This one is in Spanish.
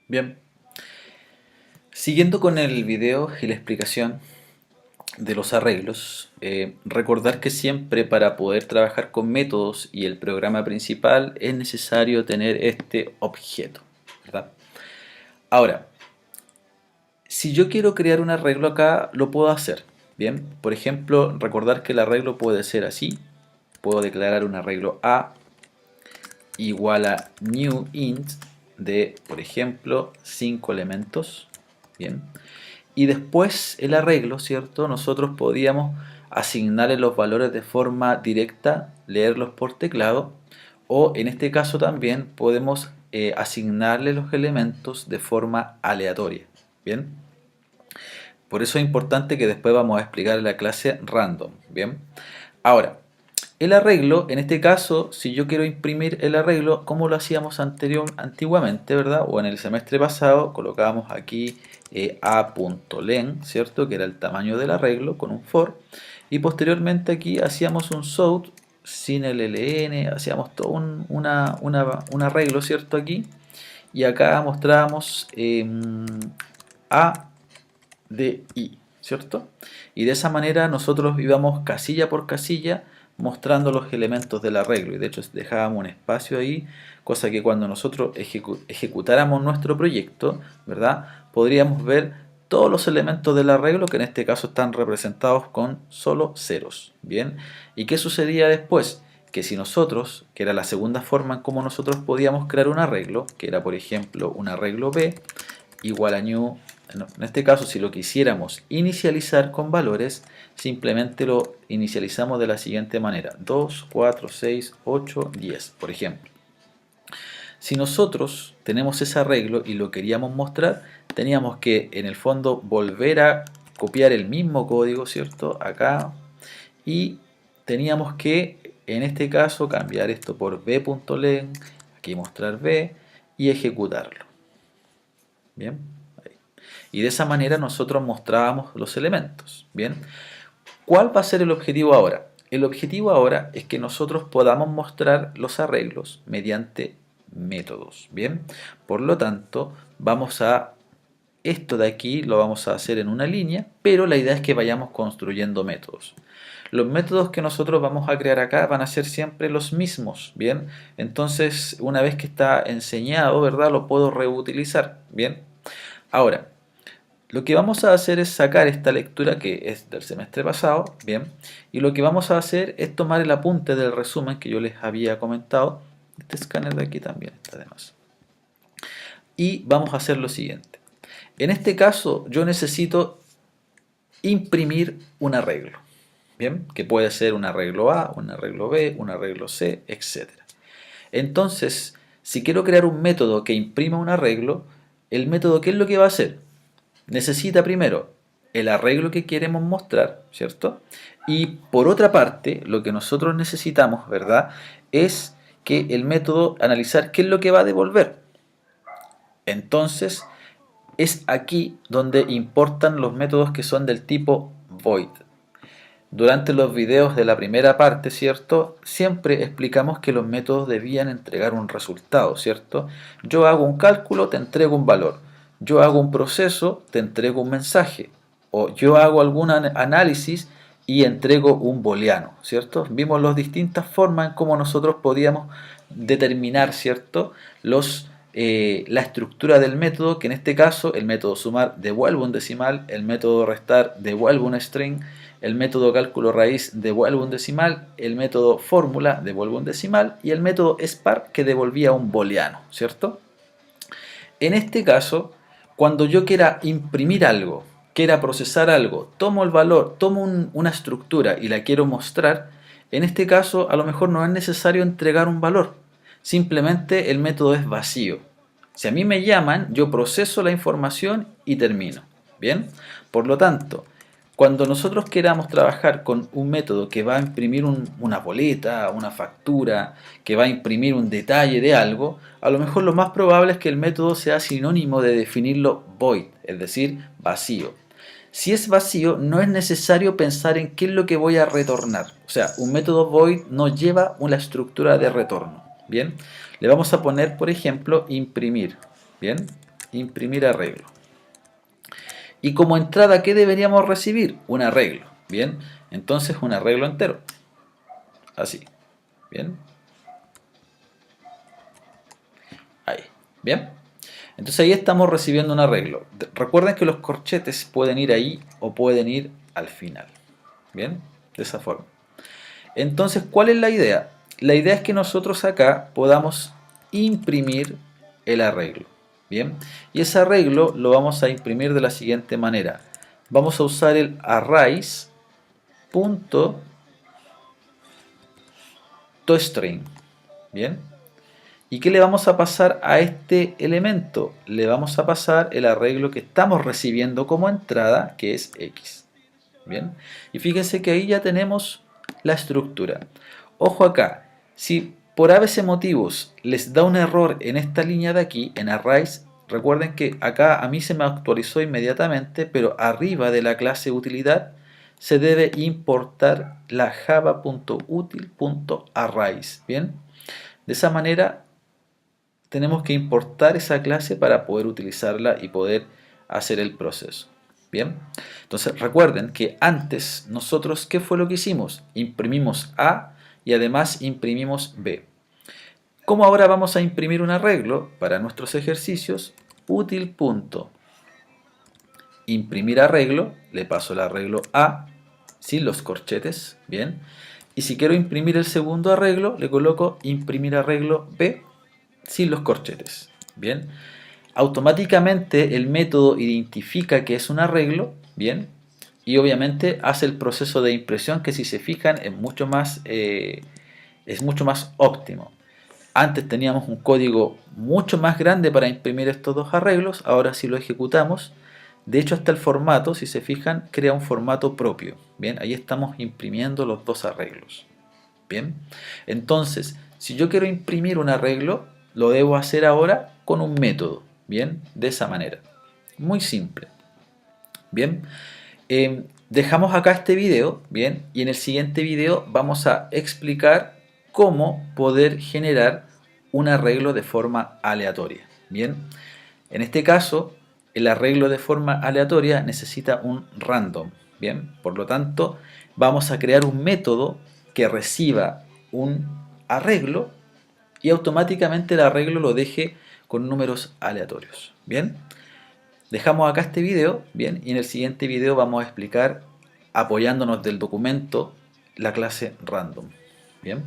Bien, siguiendo con el video y la explicación de los arreglos, recordar que siempre para poder trabajar con métodos y el programa principal es necesario tener este objeto, ¿verdad? Ahora, si yo quiero crear un arreglo acá, lo puedo hacer. Bien, por ejemplo, recordar que el arreglo puede ser así. Puedo declarar un arreglo A igual a new int de, por ejemplo, 5 elementos. Bien. Y después el arreglo, ¿cierto? Nosotros podíamos asignarle los valores de forma directa, leerlos por teclado, o en este caso también podemos asignarle los elementos de forma aleatoria. Bien. Por eso es importante que después vamos a explicar en la clase random. Bien. Ahora, el arreglo, en este caso, si yo quiero imprimir el arreglo, como lo hacíamos antiguamente, ¿verdad? O en el semestre pasado, colocábamos aquí a.len, ¿cierto? Que era el tamaño del arreglo con un for. Y posteriormente aquí hacíamos un south sin el len, hacíamos todo un arreglo, ¿cierto? Aquí. Y acá mostrábamos a de i, ¿cierto? Y de esa manera nosotros íbamos casilla por casilla mostrando los elementos del arreglo, y de hecho dejábamos un espacio ahí, cosa que cuando nosotros ejecutáramos nuestro proyecto, ¿verdad? Podríamos ver todos los elementos del arreglo, que en este caso están representados con solo ceros. Bien, ¿y qué sucedía después? Que si nosotros, que era la segunda forma en cómo nosotros podíamos crear un arreglo, que era por ejemplo un arreglo B igual a new. En este caso, si lo quisiéramos inicializar con valores, simplemente lo inicializamos de la siguiente manera: 2, 4, 6, 8, 10, por ejemplo. Si nosotros tenemos ese arreglo y lo queríamos mostrar, teníamos que en el fondo volver a copiar el mismo código, ¿cierto? Acá, y teníamos que en este caso cambiar esto por b.len, aquí mostrar b, y ejecutarlo. Bien. Y de esa manera nosotros mostrábamos los elementos. Bien, ¿cuál va a ser el objetivo ahora? El objetivo ahora es que nosotros podamos mostrar los arreglos mediante métodos. Bien, por lo tanto, esto de aquí lo vamos a hacer en una línea, pero la idea es que vayamos construyendo métodos. Los métodos que nosotros vamos a crear acá van a ser siempre los mismos, ¿bien? Entonces, una vez que está enseñado, ¿verdad? Lo puedo reutilizar, ¿bien? Ahora, lo que vamos a hacer es sacar esta lectura que es del semestre pasado, bien, y lo que vamos a hacer es tomar el apunte del resumen que yo les había comentado. Este escáner de aquí también está de más. Y vamos a hacer lo siguiente. En este caso yo necesito imprimir un arreglo, bien, que puede ser un arreglo A, un arreglo B, un arreglo C, etc. Entonces, si quiero crear un método que imprima un arreglo, el método, ¿qué es lo que va a hacer? Necesita primero el arreglo que queremos mostrar, ¿cierto? Y por otra parte, lo que nosotros necesitamos, ¿verdad? Es que el método analizar qué es lo que va a devolver. Entonces, es aquí donde importan los métodos que son del tipo void. Durante los videos de la primera parte, ¿cierto? Siempre explicamos que los métodos debían entregar un resultado, ¿cierto? Yo hago un cálculo, te entrego un valor. Yo hago un proceso, te entrego un mensaje. O yo hago algún análisis y entrego un booleano, ¿cierto? Vimos las distintas formas en cómo nosotros podíamos determinar, ¿cierto? La estructura del método, que en este caso el método sumar devuelve un decimal, el método restar devuelve un string, el método cálculo raíz devuelve un decimal, el método fórmula devuelve un decimal y el método spar que devolvía un booleano, ¿cierto? En este caso, cuando yo quiera imprimir algo, quiera procesar algo, tomo el valor, tomo una estructura y la quiero mostrar, en este caso a lo mejor no es necesario entregar un valor, simplemente el método es vacío. Si a mí me llaman, yo proceso la información y termino. ¿Bien? Por lo tanto, cuando nosotros queramos trabajar con un método que va a imprimir una boleta, una factura, que va a imprimir un detalle de algo, a lo mejor lo más probable es que el método sea sinónimo de definirlo void, es decir, vacío. Si es vacío, no es necesario pensar en qué es lo que voy a retornar. O sea, un método void no lleva una estructura de retorno. Bien, le vamos a poner, por ejemplo, imprimir. Bien, imprimir arreglo. Y como entrada, ¿qué deberíamos recibir? Un arreglo. Bien, entonces un arreglo entero. Así. Bien. Ahí. Bien. Entonces ahí estamos recibiendo un arreglo. Recuerden que los corchetes pueden ir ahí o pueden ir al final. Bien, de esa forma. Entonces, ¿cuál es la idea? La idea es que nosotros acá podamos imprimir el arreglo. Bien, y ese arreglo lo vamos a imprimir de la siguiente manera. Vamos a usar el arrays.toString. Bien. ¿Y qué le vamos a pasar a este elemento? Le vamos a pasar el arreglo que estamos recibiendo como entrada, que es X. Bien. Y fíjense que ahí ya tenemos la estructura. Ojo acá, si por ABC motivos les da un error en esta línea de aquí, en arrays, recuerden que acá a mí se me actualizó inmediatamente, pero arriba de la clase utilidad se debe importar la java.util.arrays. Bien, de esa manera tenemos que importar esa clase para poder utilizarla y poder hacer el proceso. Bien, entonces recuerden que antes nosotros, ¿qué fue lo que hicimos? Imprimimos A y además imprimimos B. Como ahora vamos a imprimir un arreglo para nuestros ejercicios, util.imprimir arreglo, le paso el arreglo A sin los corchetes, bien, y si quiero imprimir el segundo arreglo, le coloco imprimir arreglo B sin los corchetes, bien. Automáticamente el método identifica que es un arreglo, bien, y obviamente hace el proceso de impresión que, si se fijan, es mucho más óptimo. Antes teníamos un código mucho más grande para imprimir estos dos arreglos, ahora si lo ejecutamos, de hecho hasta el formato, si se fijan, crea un formato propio. Bien, ahí estamos imprimiendo los dos arreglos. Bien, entonces, si yo quiero imprimir un arreglo, lo debo hacer ahora con un método. Bien, de esa manera. Muy simple. Bien, dejamos acá este video. Bien, y en el siguiente video vamos a explicar cómo poder generar un arreglo de forma aleatoria. Bien, en este caso, el arreglo de forma aleatoria necesita un random. Bien, por lo tanto, vamos a crear un método que reciba un arreglo y automáticamente el arreglo lo deje con números aleatorios. Bien, dejamos acá este video. Bien, y en el siguiente video vamos a explicar, apoyándonos del documento, la clase random. Bien.